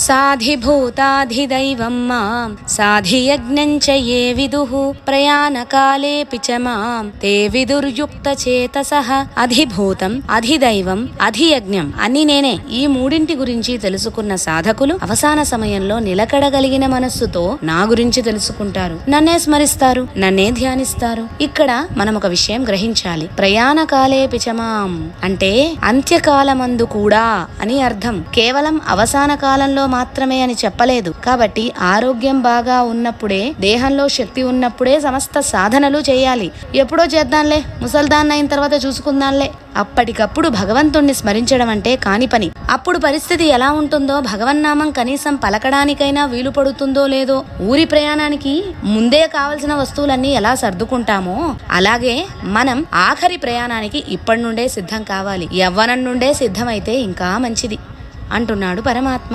సాధిభూతాధిదైవం మాం సాధియజ్ఞం చ యే విదుః ప్రయాణకాలేపి చ మాం తే విదుర్యుక్తచేతసః. అధిభూతం, అధిదైవం, అధియజ్ఞం అన్ని నేనే. ఈ మూడింటి గురించి తెలుసుకున్న సాధకులు అవసాన సమయంలో నిలకడగలిగిన మనస్సుతో నా గురించి తెలుసుకుంటారు, నన్నే స్మరిస్తారు, నన్నే ధ్యానిస్తారు. ఇక్కడ మనం ఒక విషయం గ్రహించాలి. ప్రయాణకాలేపి చ మాం అంటే అంత్యకాలమందు కూడా అని అర్థం. కేవలం అవసాన కాలంలో మాత్రమే అని చెప్పలేదు. కాబట్టి ఆరోగ్యం బాగా ఉన్నప్పుడే, దేహంలో శక్తి ఉన్నప్పుడే సమస్త సాధనలు చేయాలి. ఎప్పుడో చేద్దాంలే, ముసల్దాన్ అయిన తర్వాత చూసుకుందాంలే, అప్పటికప్పుడు భగవంతుణ్ణి స్మరించడం అంటే కాని పని. అప్పుడు పరిస్థితి ఎలా ఉంటుందో, భగవన్నామం కనీసం పలకడానికైనా వీలు పడుతుందో లేదో, ఊరి ప్రయాణానికి ముందే కావలసిన వస్తువులన్నీ ఎలా సర్దుకుంటామో అలాగే మనం ఆఖరి ప్రయాణానికి ఇప్పటి నుండే సిద్ధం కావాలి. యవ్వనం నుండే సిద్ధమైతే ఇంకా మంచిది అంటున్నాడు పరమాత్మ.